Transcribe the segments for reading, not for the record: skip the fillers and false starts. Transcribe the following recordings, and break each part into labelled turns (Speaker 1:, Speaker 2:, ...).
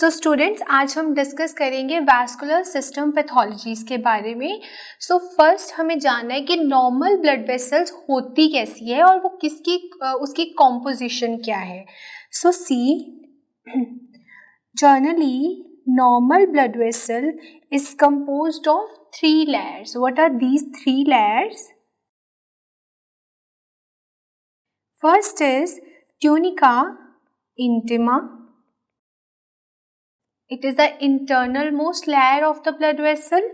Speaker 1: So students, आज हम discuss करेंगे वैस्कुलर सिस्टम पैथोलॉजीज के बारे में। सो फर्स्ट हमें जानना है कि नॉर्मल ब्लड वेसल्स होती कैसी है और वो किसकी उसकी कॉम्पोजिशन क्या है। सो सी, generally normal blood vessel is composed of 3 layers. What are these 3 layers? First is tunica intima. It is the internalmost layer of the blood vessel.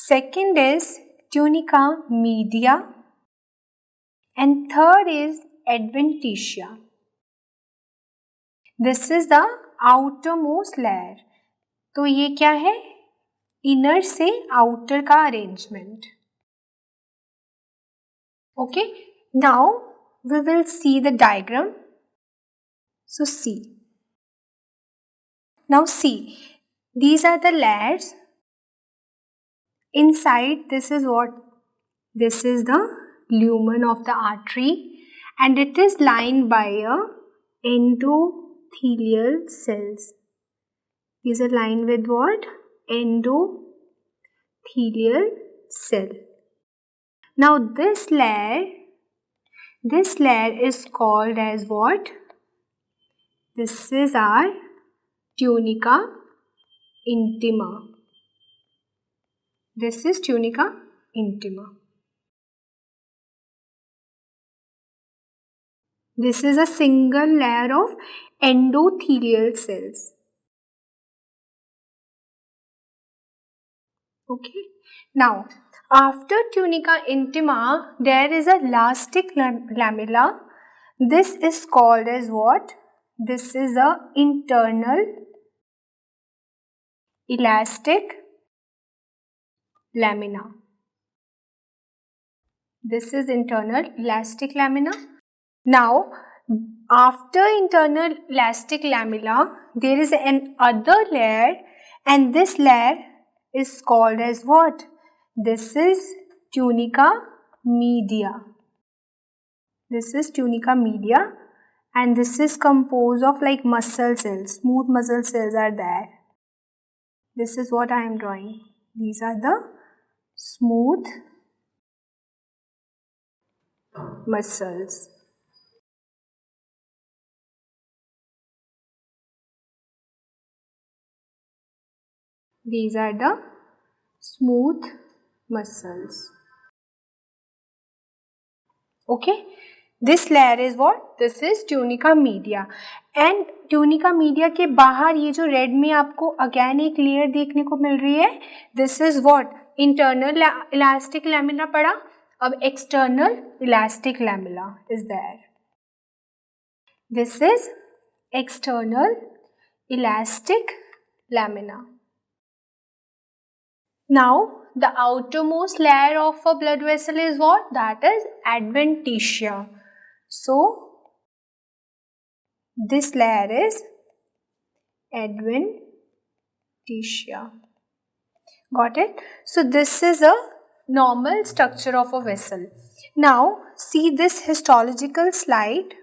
Speaker 1: Second is tunica media. And third is adventitia. This is the outermost layer. तो ये क्या है? Inner से outer का arrangement. Okay, now we will see the diagram. So see. Now see, these are the layers. Inside, this is what? This is the lumen of the artery and it is lined by a endothelial cells. These are lined with what? Endothelial cell. Now this layer is called as what? This is our tunica intima. This is tunica intima. This is a single layer of endothelial cells. Okay. Now, after tunica intima, there is a elastic lamella. This is called as what? This is a internal elastic lamina. This is internal elastic lamina. Now, after internal elastic lamella, there is another layer and this layer is called as what? This is tunica media. This is tunica media and this is composed of like muscle cells. Smooth muscle cells are there. This is what I am drawing. These are the smooth muscles. These are the smooth muscles. Okay, this layer is what? This is tunica media. And tunica media के बाहर ये जो red में आपको again एक layer देखने को मिल रही है, this is what? Internal elastic lamina पड़ा, अब external elastic lamella is there. This is external elastic lamina. Now, the outermost layer of a blood vessel is what? That is adventitia. So, this layer is adventitia. Got it? So, this is a normal structure of a vessel. Now, see this histological slide.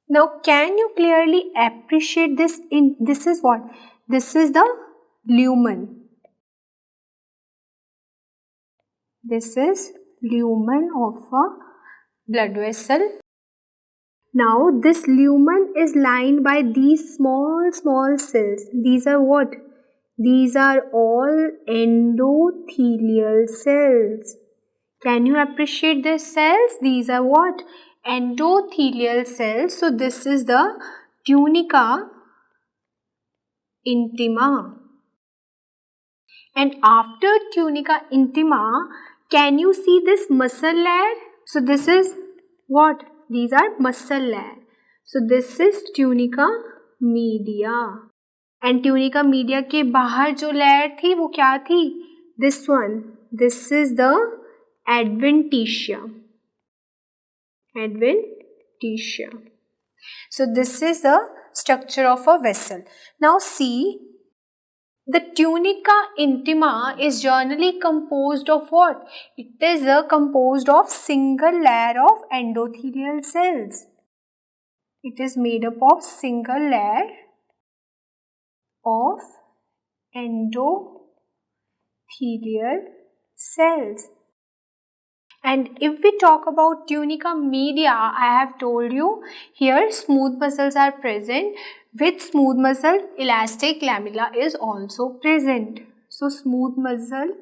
Speaker 1: Now, can you clearly appreciate this? This is what? This is the lumen. This is lumen of a blood vessel. Now this lumen is lined by these small cells. These are what? These are all endothelial cells. Can you appreciate these cells? These are what? Endothelial cells. So this is the tunica intima. And after tunica intima, can you see this muscle layer? So this is what? These are muscle layer. So this is tunica media. And tunica media के बाहर जो layer थी वो क्या थी? This one. This is the adventitia. Adventitia. So this is the structure of a vessel. Now see, the tunica intima is generally composed of what? It is composed of single layer of endothelial cells. It is made up of single layer of endothelial cells. And if we talk about tunica media, I have told you here smooth muscles are present. With smooth muscle, elastic lamella is also present. So smooth muscle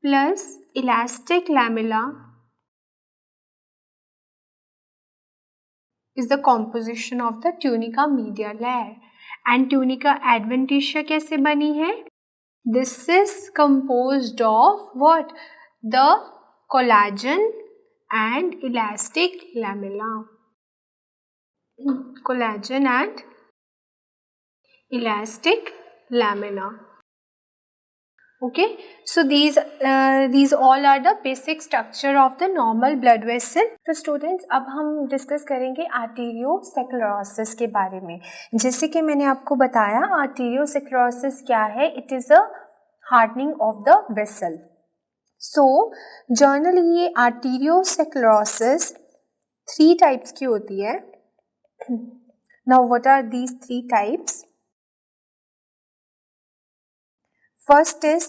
Speaker 1: plus elastic lamella is the composition of the tunica media layer. And tunica adventitia कैसे बनी है? This is composed of what? The collagen and elastic lamella. Collagen and elastic lamella. Okay, so these all are the basic structure of the normal blood vessel. तो students अब हम discuss करेंगे arteriosclerosis के बारे में. जैसे कि मैंने आपको बताया आर्टीरियोस्क्लेरोसिस क्या है, it is a hardening of the vessel. So generally ये आर्टीरियोस्क्लेरोसिस 3 टाइप्स की होती है. Now what are these 3 types? First is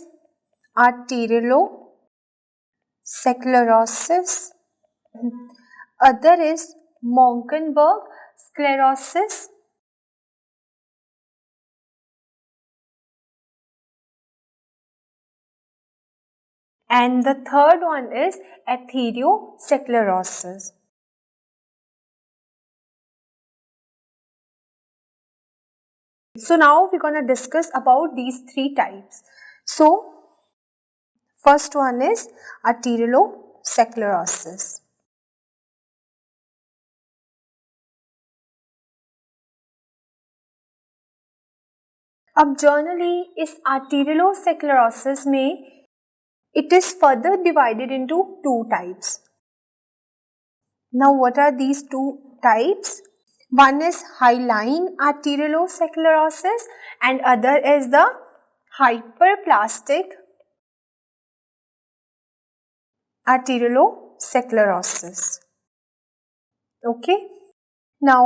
Speaker 1: arteriolosclerosis. Other is Monkenberg sclerosis. And the third one is atherosclerosis. So now we're going to discuss about these 3 types. So first one is arteriolosclerosis. अब generally इस arteriolosclerosis में it is further divided into 2 types. Now what are these 2 types? One is hyaline arteriolosclerosis and other is the hyperplastic arteriolosclerosis. Okay. Now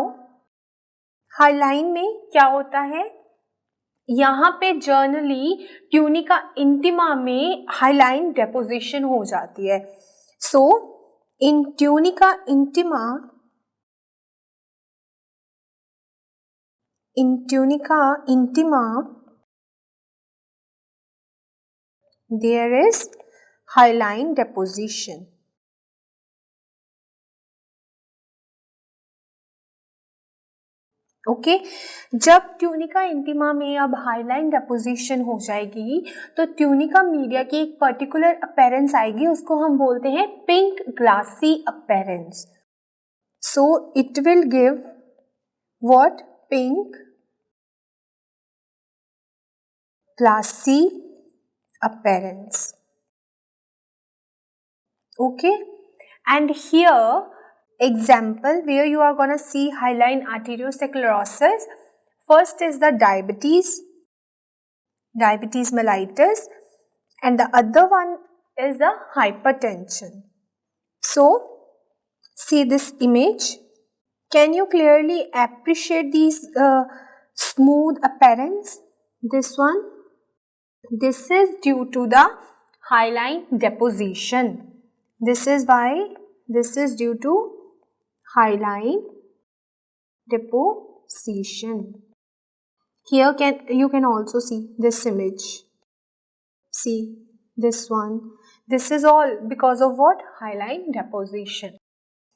Speaker 1: hyaline में क्या होता है? यहाँ पे generally tunica intima में हाइलाइन डेपोजिशन हो जाती है. So in tunica intima there is hyaline deposition. Okay जब ट्यूनिका इंटिमा में अब हाइलाइन डेपोजिशन हो जाएगी तो ट्यूनिका मीडिया की एक पर्टिकुलर अपीयरेंस आएगी, उसको हम बोलते हैं pink glassy appearance. So it will give what? Pink glassy appearance. Okay, and here example where you are going to see hyaline arteriosclerosis. First is the diabetes mellitus, and the other one is the hypertension. So see this image. Can you clearly appreciate these smooth appearance? This one. This is due to the hyaline deposition. This is why this is due to hyaline deposition. Here you can also see this image. See this one. This is all because of what? Hyaline deposition.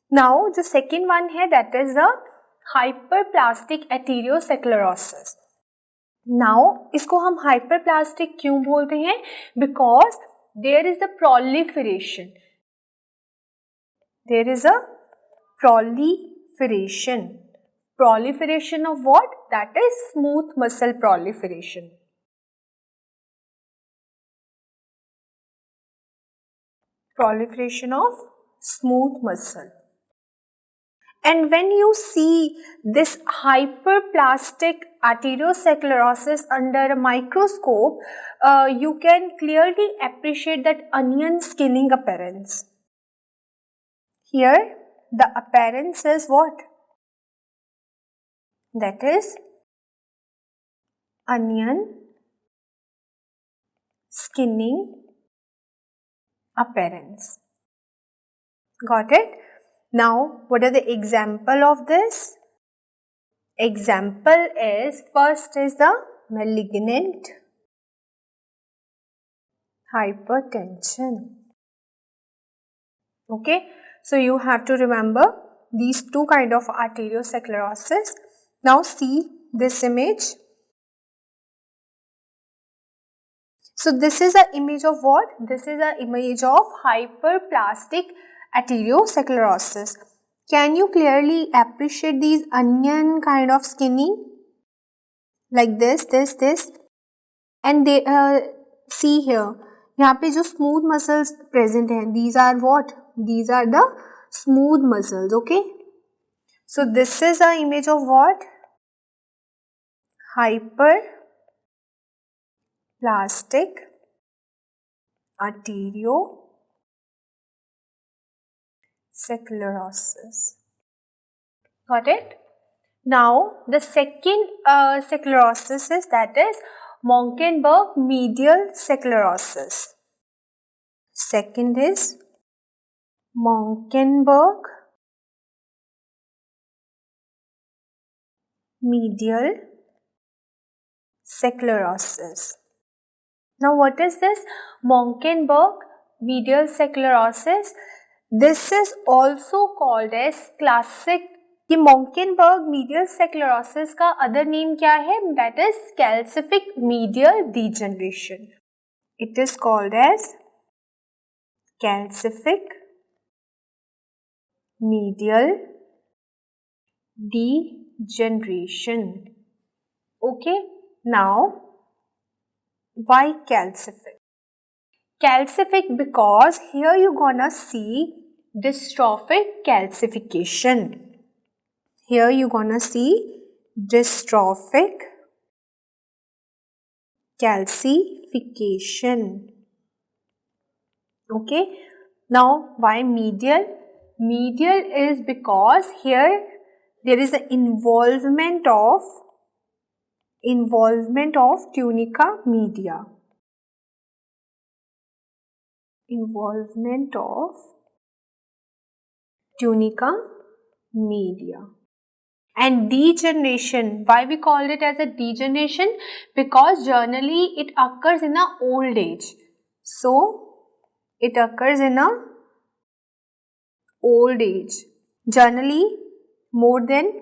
Speaker 1: Now the second one here, that is the hyperplastic arteriosclerosis. Now इसको हम hyperplastic क्यों बोलते हैं? Because there is a proliferation. There is a proliferation. Proliferation of what? That is smooth muscle proliferation. Proliferation of smooth muscle. And when you see this hyperplastic arteriosclerosis under a microscope, you can clearly appreciate that onion skinning appearance. Here the appearance is what? That is onion skinning appearance. Got it? Now, what are the example of this? Example is, first is the malignant hypertension. Okay, so you have to remember these two kind of arteriosclerosis. Now see this image. So this is an image of what? This is an image of hyperplastic arteriosclerosis. Can you clearly appreciate these onion kind of skinning? Like this. And they see here, यहाँ पे जो smooth muscles present हैं, these are what? These are the smooth muscles, okay? So this is an image of what? Hyperplastic arteriosclerosis. Got it? Now the second sclerosis is, that is Monkenberg medial sclerosis. Second is Monkenberg medial sclerosis. Now what is this Monkenberg medial sclerosis? This is also called as classic. ये Monkenberg medial sclerosis का other name क्या है? That is calcific medial degeneration. It is called as calcific medial degeneration. Okay, now why calcific? Calcific because here you gonna see dystrophic calcification. Here you gonna see dystrophic calcification. Okay, now why medial? Medial is because here there is an involvement of tunica media. Involvement of tunica media. And degeneration, why we call it as a degeneration? Because generally it occurs in a old age. So it occurs in a old age, generally more than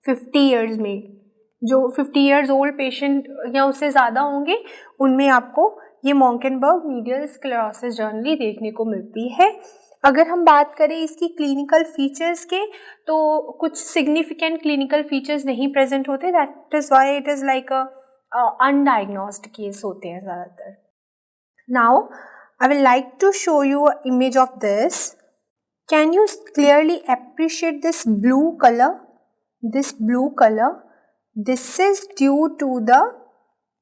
Speaker 1: 50 years में. जो 50 years old patient या उससे ज़्यादा होंगे उनमें आपको ये Monkenberg medial sclerosis generally देखने को मिलती है. अगर हम बात करें इसकी क्लिनिकल फीचर्स के, तो कुछ सिग्निफिकेंट क्लिनिकल फीचर्स नहीं प्रेजेंट होते. That is why it is like undiagnosed case होते हैं ज़्यादातर. Now I will like to show you a image of this. Can you clearly appreciate this blue colour? This blue color, this is due to the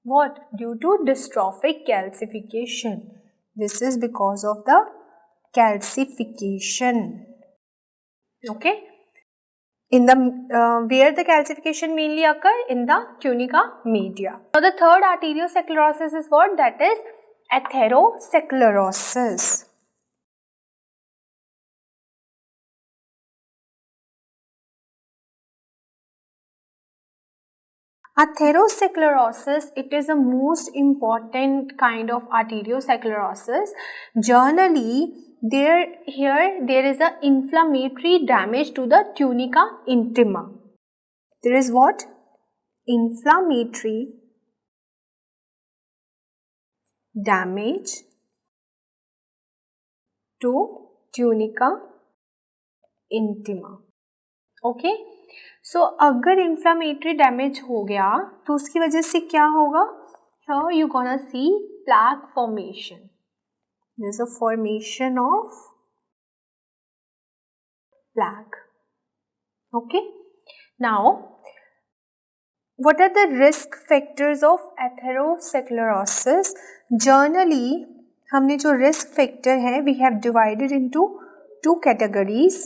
Speaker 1: what? Due to dystrophic calcification. This is because of the calcification. Okay. In the where the calcification mainly occur? In the tunica media. Now the third arteriosclerosis is what? That is atherosclerosis. Atherosclerosis, it is the most important kind of arteriosclerosis. Generally, there is a inflammatory damage to the tunica intima. There is what? Inflammatory damage to tunica intima. Okay. सो अगर inflammatory damage हो गया तो उसकी वजह से क्या होगा? Here you gonna see plaque formation. There is a formation of plaque. Okay, now what are the risk factors of atherosclerosis? Generally हमने जो रिस्क फैक्टर है we have divided into two categories.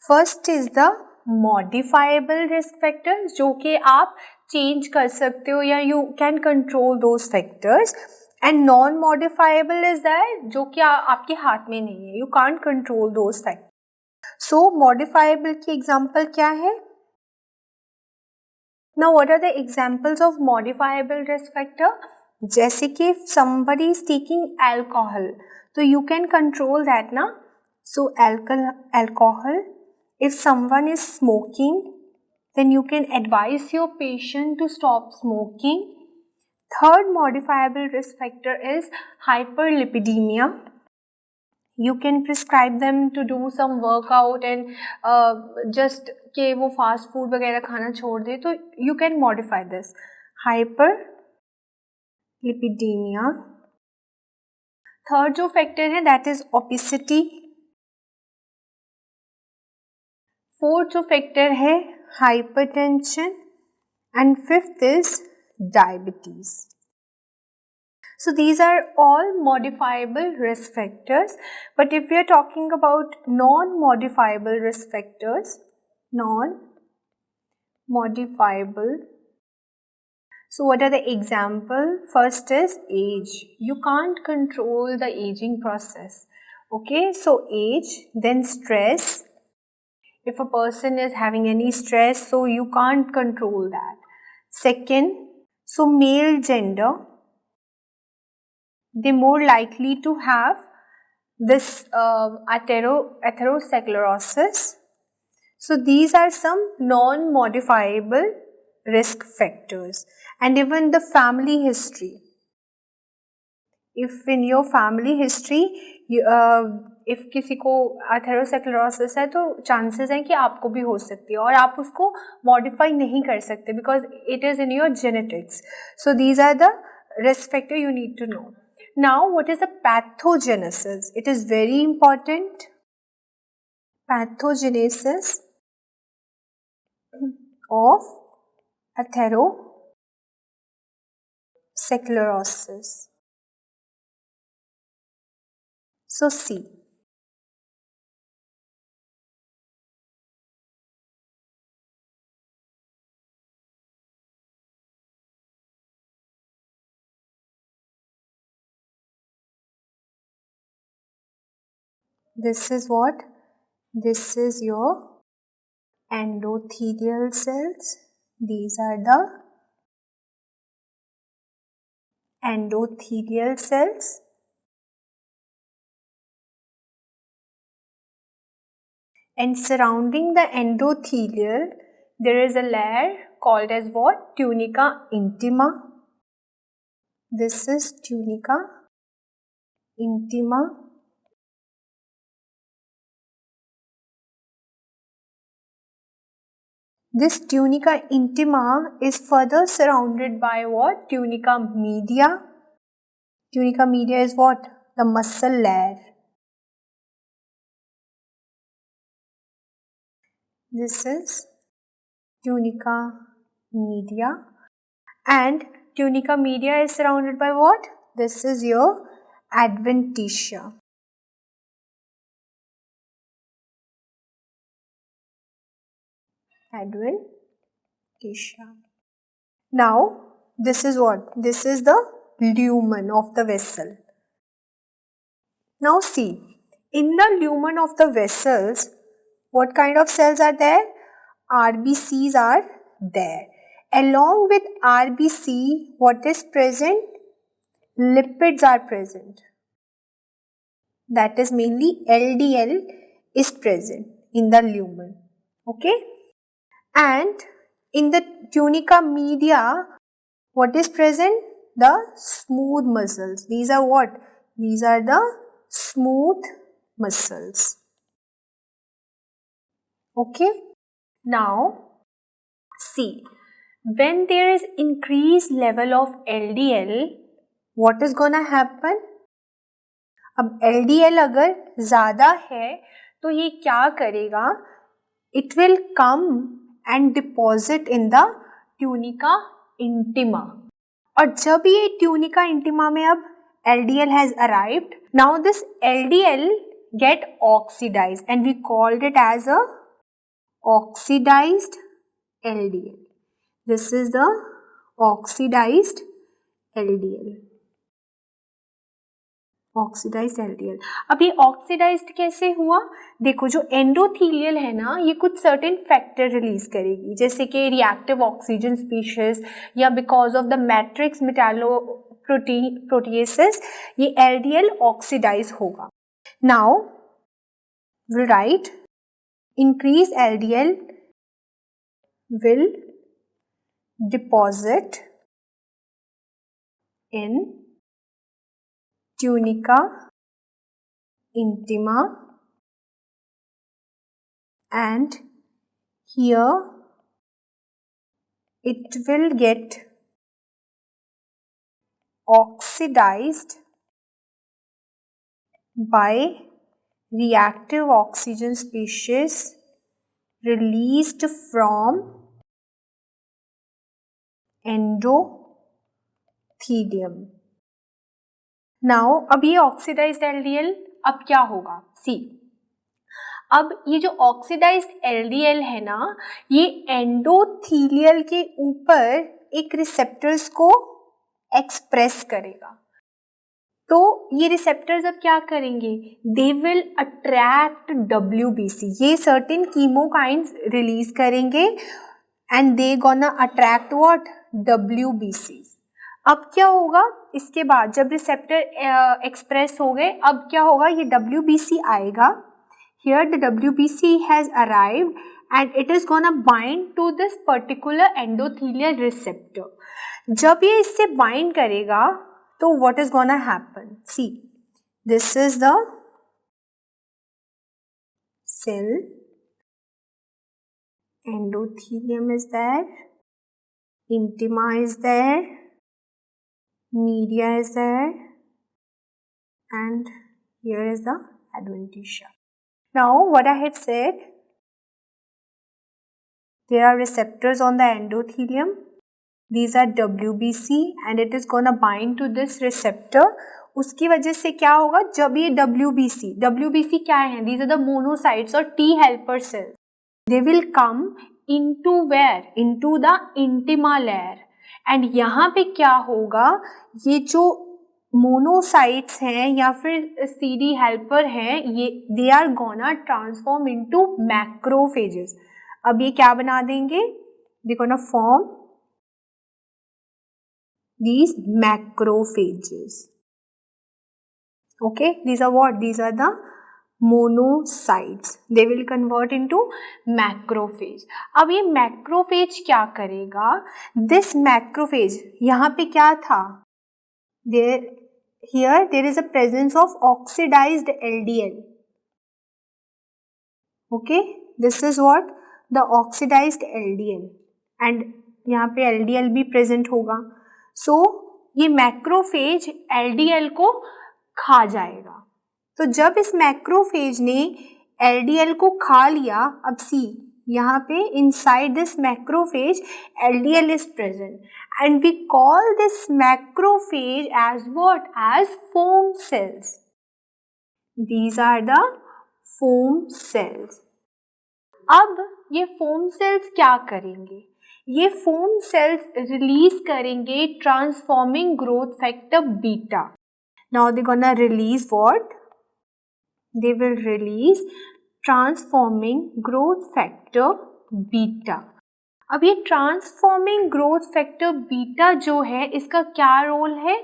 Speaker 1: First is the modifiable risk factor, जो कि आप change कर सकते हो या you can control those factors. And non modifiable is that जो कि आपके हाथ में नहीं है, you can't control those factors. So modifiable की एग्जाम्पल क्या है? Now what are the examples of modifiable risk factor? जैसे कि if somebody is taking alcohol, तो you can control that ना. So alcohol, if someone is smoking, then you can advise your patient to stop smoking. Third modifiable risk factor is hyperlipidemia. You can prescribe them to do some workout and just कि वो fast food वगैरह खाना छोड़ दे, तो you can modify this. Hyperlipidemia. Third जो factor है that is obesity. Fourth जो factor है hypertension and fifth is diabetes. So these are all modifiable risk factors, but if we are talking about non-modifiable risk factors, non-modifiable, so what are the example? First is age. You can't control the aging process. Okay, so age, then stress. If a person is having any stress, so you can't control that. Second, so male gender, they more likely to have this atherosclerosis. So these are some non-modifiable risk factors. And even the family history. If in your family history, if किसी को atherosclerosis है तो chances हैं कि आपको भी हो सकती है और आप उसको modify नहीं कर सकते because it is in your genetics. So these are the risk factor you need to know. Now, what is the pathogenesis? It is very important. Pathogenesis of atherosclerosis. So, see. This is what? This is your endothelial cells. These are the endothelial cells. And surrounding the endothelial, there is a layer called as what? Tunica intima. This is tunica intima. This tunica intima is further surrounded by what? Tunica media. Tunica media is what? The muscle layer. This is tunica media. And tunica media is surrounded by what? This is your adventitia. Adventitia. Now, this is what? This is the lumen of the vessel. Now see, in the lumen of the vessels, what kind of cells are there? RBCs are there. Along with RBC, what is present? Lipids are present. That is mainly LDL is present in the lumen. Okay? And in the tunica media, what is present? The smooth muscles. These are what? These are the smooth muscles. Okay? Now, see, when there is increased level of LDL, what is gonna happen? अब LDL अगर ज़्यादा है तो ये क्या करेगा? It will come and deposit in the tunica intima. और जब ये tunica intima में अब LDL has arrived, now this LDL get oxidized and we called it as a oxidized LDL. This is the oxidized LDL. Oxidized LDL. अब ये oxidised कैसे हुआ? देखो जो एंडोथीलियल है ना, ये कुछ सर्टेन फैक्टर रिलीज करेगी, जैसे कि रिएक्टिव ऑक्सीजन स्पीशीज या because of the matrix metalloproteases ये LDL ऑक्सीडाइज होगा. Now will right increase LDL will deposit in tunica intima, and here it will get oxidized by reactive oxygen species released from endothelium. Now अब ये oxidised LDL अब क्या होगा? सी, अब ये जो ऑक्सीडाइज्ड LDL है ना, ये एंडोथीलियल के ऊपर एक रिसेप्टर्स को एक्सप्रेस करेगा. तो ये रिसेप्टर्स अब क्या करेंगे? They will attract WBC. ये सर्टेन कीमोकाइंस रिलीज करेंगे and they gonna attract what? WBC. अब क्या होगा इसके बाद? जब रिसेप्टर एक्सप्रेस हो गए, अब क्या होगा? ये WBC आएगा. Here the WBC has arrived and it is gonna bind to this particular endothelial receptor. जब ये इससे bind करेगा तो what is gonna happen? See, this is the cell. Endothelium is there, intima is there, media is there, and here is the adventitia. Now what I have said, there are receptors on the endothelium. These are WBC and it is gonna bind to this receptor. उसकी वजह से क्या होगा? जब ये WBC क्या है? These are the monocytes or T helper cells. They will come into where? Into the intima layer. And यहाँ पे क्या होगा? ये जो मोनोसाइट्स हैं या फिर CD हेल्पर हैं, ये they are gonna transform into macrophages. अब ये क्या बना देंगे? They gonna form these macrophages. Okay, these are what? These are the monocytes. They will convert into macrophage. अब ये macrophage क्या करेगा? This macrophage, यहाँ पे क्या था? Here there is a presence of oxidized LDL. Okay, this is what? The oxidized LDL. And यहाँ पे LDL भी present होगा. So ये macrophage LDL को खा जाएगा. तो जब इस मैक्रोफेज ने LDL को खा लिया, अब सी यहाँ पे inside this macrophage LDL is present and we call this macrophage as what? As foam cells. These are the foam cells. अब ये foam cells क्या करेंगे? ये foam cells रिलीज करेंगे transforming growth factor beta. Now they're gonna release what? They will release transforming growth factor beta. अब ये transforming growth factor beta जो है, इसका क्या रोल है?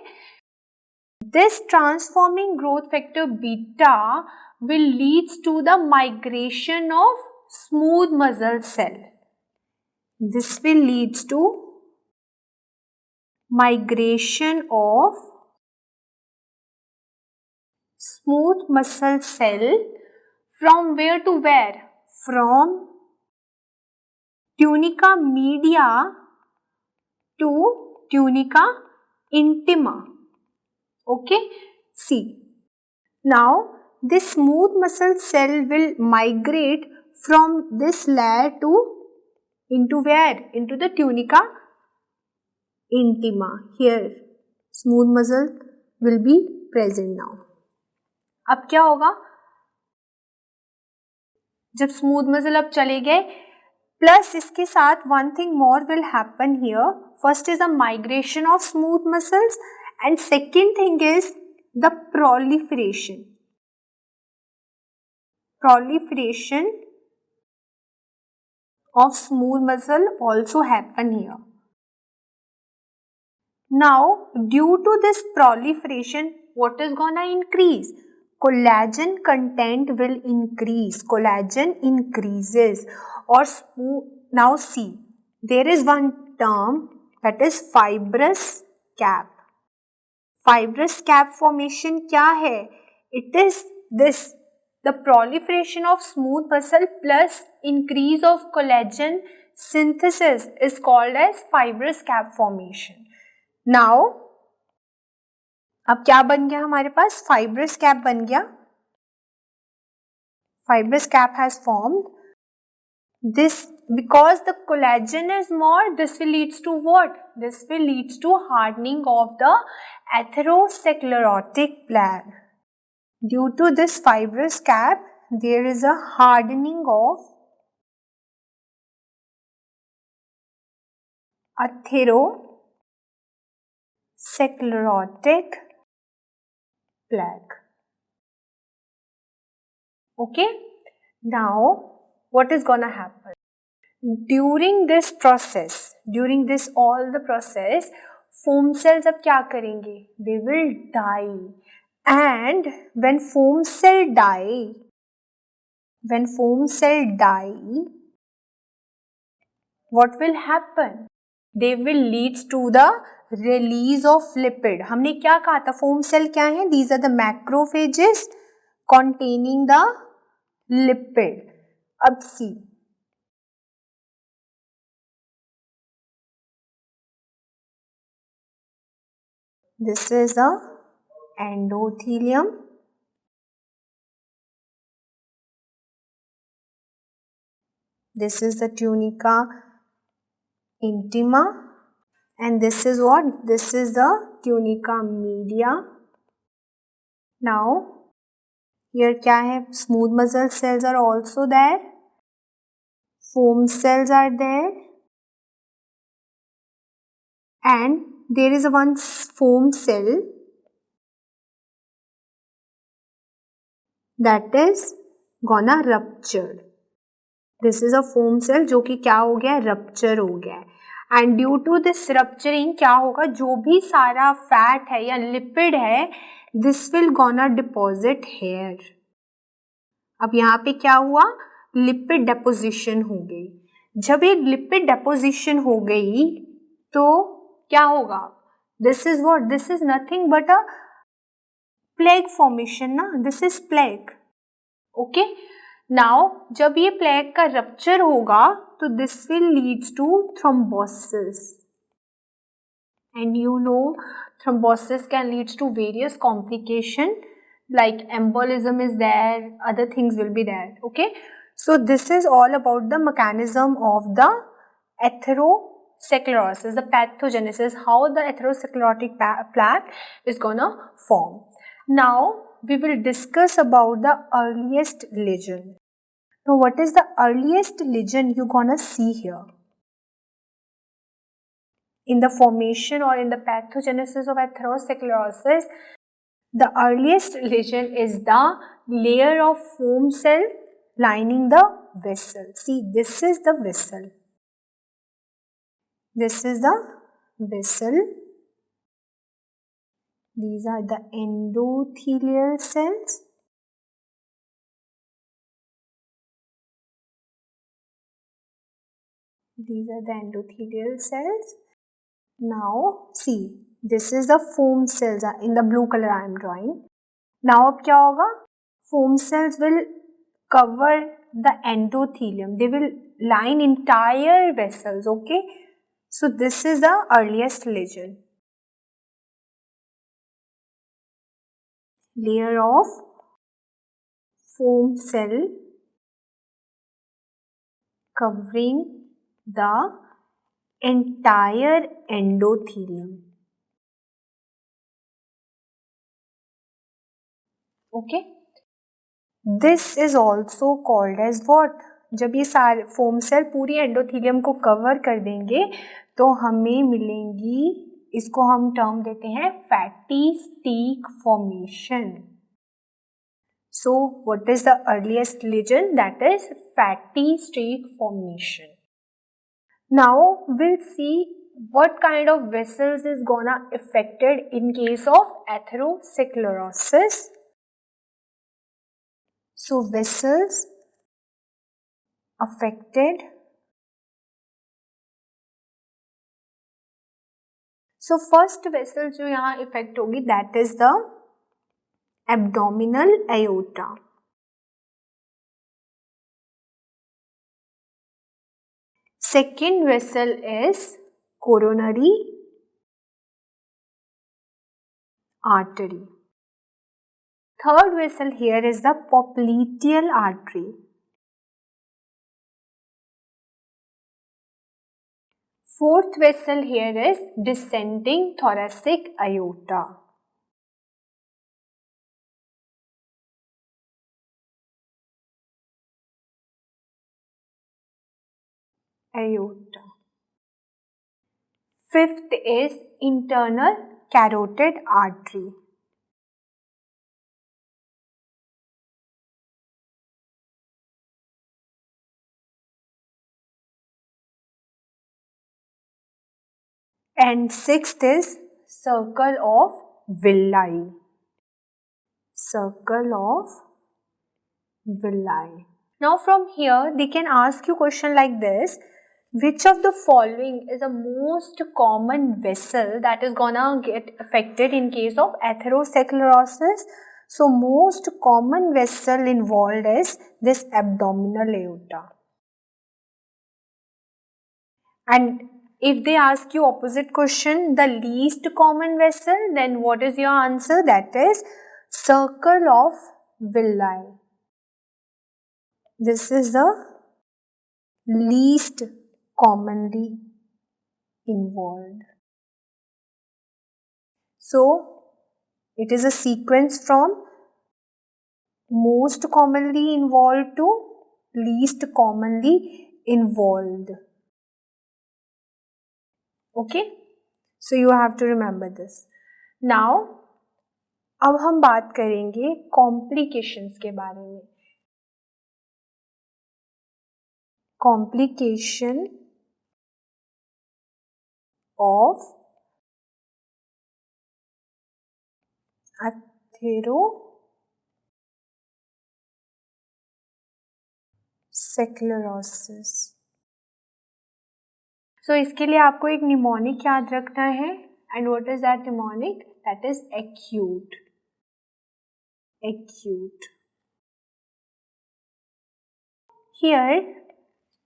Speaker 1: This transforming growth factor beta will leads to the migration of smooth muscle cell. This will leads to migration of smooth muscle cell from where to where? From tunica media to tunica intima. Okay, see, now this smooth muscle cell will migrate from this layer to into where? Into the tunica intima. Here smooth muscle will be present now. अब क्या होगा? जब smooth muscle अब चले गए, Plus इसके साथ one thing more will happen here. First is the migration of smooth muscles and second thing is the proliferation. Proliferation of smooth muscle also happen here. Now, due to this proliferation, what is gonna increase? Collagen content will increase. Collagen increases or smooth. Now see, there is one term that is fibrous cap. Fibrous cap formation क्या है? It is this, the proliferation of smooth muscle plus increase of collagen synthesis is called as fibrous cap formation. Now, अब क्या बन गया हमारे पास? fibrous cap बन गया. Fibrous cap has formed. This, because the collagen is more, this will leads to what? This will leads to hardening of the atherosclerotic plaque. Due to this fibrous cap, there is a hardening of atherosclerotic plaque. Okay, now what is gonna happen? During this process, during this all the process, foam cells अब क्या करेंगे? They will die. And when foam cell die, what will happen? They will lead to the release of lipid. हमने क्या कहा था? foam cell क्या है? These are the macrophages containing the lipid. अब see, this is the endothelium. This is the tunica intima. And this is what? This is the tunica media. Now, here क्या है? Smooth muscle cells are also there. Foam cells are there. And there is one foam cell that is gonna rupture. This is a foam cell जो कि क्या हो गया? Rupture हो गया. And due to this rupturing क्या होगा? जो भी सारा fat है या lipid है, this will gonna deposit here. अब यहाँ पे क्या हुआ? Lipid deposition हो गई. जब ये lipid deposition हो गई तो क्या होगा? This is what? This is nothing but a plaque formation ना? This is plaque. Okay? Now, जब ये plaque का rupture होगा तो this will leads to thrombosis. And you know, thrombosis can leads to various complications like embolism is there, other things will be there. Okay? So, this is all about the mechanism of the atherosclerosis, the pathogenesis, how the atherosclerotic plaque is gonna form. Now, we will discuss about the earliest lesion. Now, what is the earliest lesion you gonna see here? In the formation or in the pathogenesis of atherosclerosis, the earliest lesion is the layer of foam cell lining the vessel. See, this is the vessel. This is the vessel. These are the endothelial cells. These are the endothelial cells. Now, see, this is the foam cells in the blue color I am drawing. Now, अब क्या होगा? Foam cells will cover the endothelium. They will line entire vessels, okay? So, this is the earliest lesion. Layer of foam cell covering the entire endothelium. Okay? This is also called as what? जब ये सारे foam cell पूरी endothelium को cover कर देंगे तो हमें मिलेंगी, इसको हम टर्म देते हैं fatty streak formation. So what is the earliest legend? That is fatty streak formation. Now we'll see what kind of vessels is gonna affected in case of atherosclerosis. So vessels affected. So first vessel जो यहाँ affect होगी that is the abdominal aorta. Second vessel is coronary artery. Third vessel here is the popliteal artery. Fourth vessel here is descending thoracic aorta. Aorta. Fifth is internal carotid artery. And sixth is circle of villi. Circle of villi. Now from here they can ask you question like this. Which of the following is the most common vessel that is gonna get affected in case of atherosclerosis? So most common vessel involved is this abdominal aorta. And if they ask you opposite question, the least common vessel, then what is your answer? That is circle of villi. This is the least commonly involved. So it is a sequence from most commonly involved to least commonly involved. Okay, so you have to remember this. Now अब हम बात करेंगे complications के बारे में. Complication of atherosclerosis. So इसके लिए आपको एक निमोनिक याद रखना है. And what is that mnemonic? That is acute. Acute. Here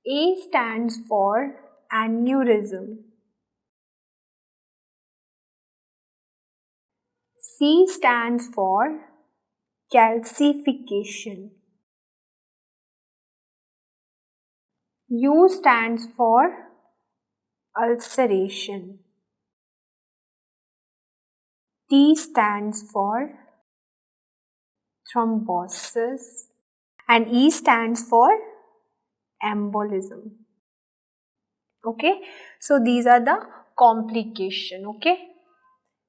Speaker 1: A stands for aneurysm. C stands for calcification. U stands for ulceration. T stands for thrombosis. And E stands for embolism. Okay, so these are the complication. Okay,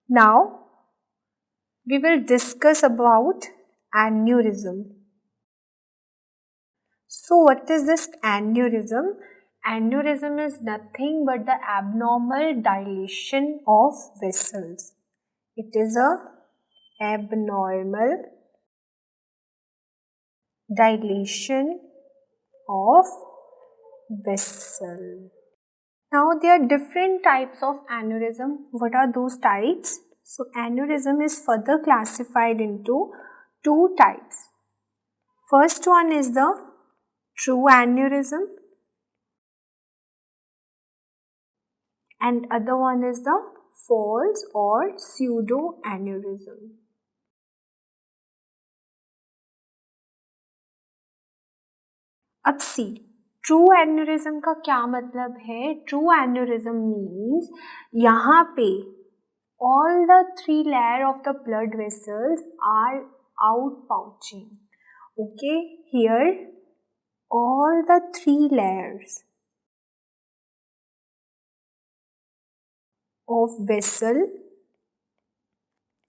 Speaker 1: now we will discuss about aneurysm. So what is this aneurysm? Aneurysm is nothing but the abnormal dilation of vessels. It is a abnormal dilation of vessel. Now there are different types of aneurysm. What are those types? So aneurysm is further classified into two types. First one is the true aneurysm and other one is the false or pseudo aneurysm. अब C true aneurysm का क्या मतलब है? True aneurysm means यहाँ पे all the three layers of the blood vessels are out pouching. Okay, here all the three layers of vessel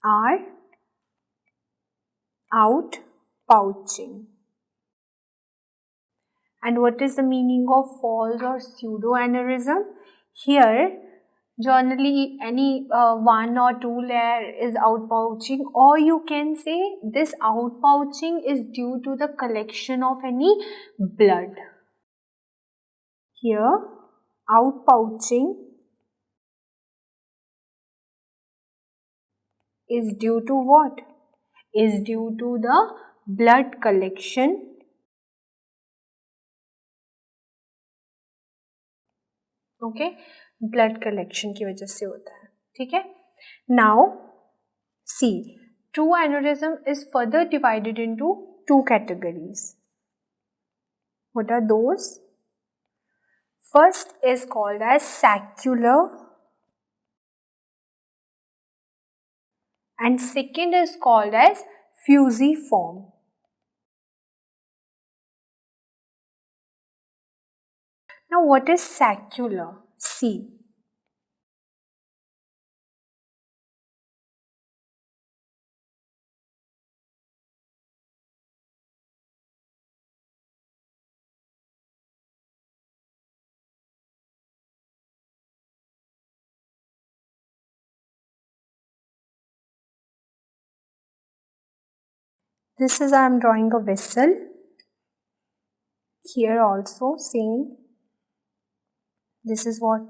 Speaker 1: are outpouching. And what is the meaning of false or pseudoaneurysm? Here, generally any one or two layer is outpouching, or you can say this outpouching is due to the collection of any blood. Here, outpouching is due to what? Is due to the blood collection. Okay, blood collection की वजह से होता है. ठीक है. Now see, true aneurysm is further divided into two categories. What are those? First is called as saccular and second is called as fusiform. Now what is saccular? See. This is, I am drawing a vessel. Here also same. This is what?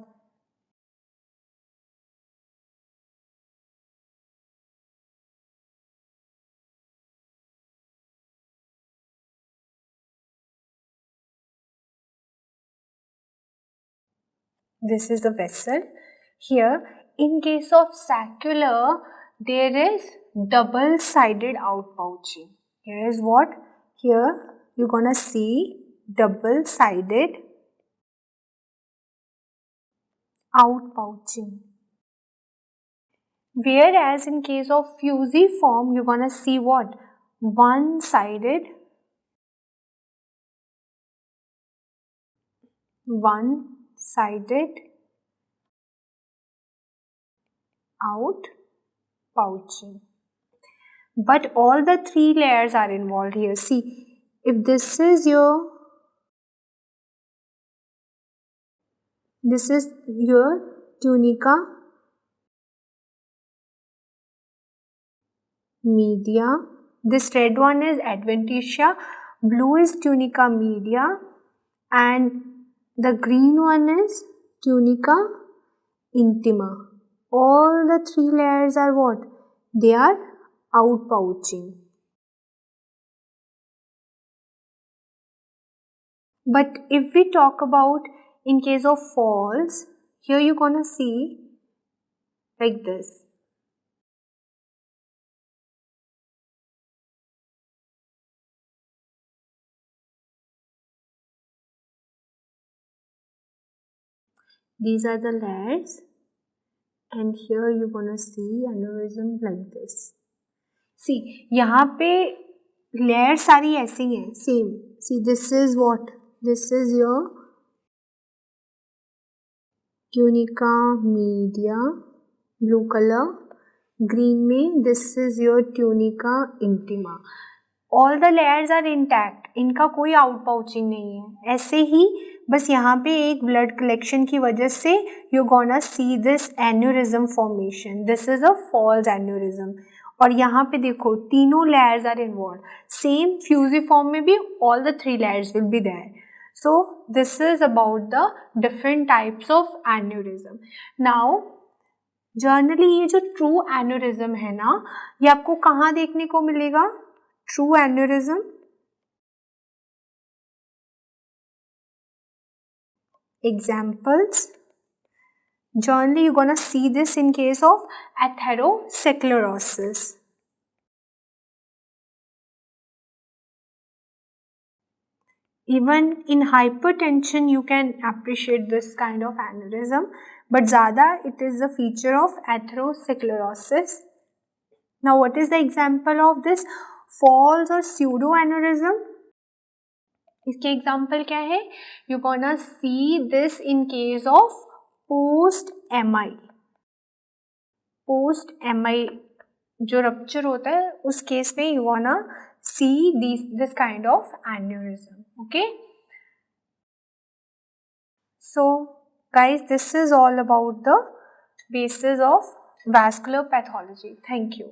Speaker 1: This is the vessel. Here, in case of saccular, there is double-sided outpouching. Here is what? Here, you're gonna see double-sided outpouching. Whereas in case of fusiform, you're gonna see what? One-sided outpouching. But all the three layers are involved here. See, if this is your tunica media, this red one is adventitia, blue is tunica media, and the green one is tunica intima. All the three layers are what? They are outpouching. But if we talk about in case of false, here you're gonna see like this. These are the layers, and here you're gonna see aneurysm like this. See, यहाँ पे layer सारी ऐसी हैं, same. See, this is what? This is your tunica media, blue color. Green में this is your tunica intima. All the layers are intact. इनका कोई outpouching नहीं है. ऐसे ही बस यहाँ पे एक blood collection की वजह से you're gonna see this aneurysm formation. This is a false aneurysm. और यहाँ पे देखो तीनों layers are involved. Same fusiform में भी all the three layers will be there. So this is about the different types of aneurysm. Now generally ये जो true aneurysm है ना, ये आपको कहाँ देखने को मिलेगा? True aneurysm examples. Generally you're gonna see this in case of atherosclerosis. Even in hypertension you can appreciate this kind of aneurysm, but ज़्यादा it is a feature of atherosclerosis. Now what is the example of this false or pseudo aneurysm? इसके example क्या है? You gonna see this in case of post MI. Post MI जो rupture होता है उस case में you gonna see this kind of aneurysm. Okay, so guys, this is all about the basis of vascular pathology. Thank you.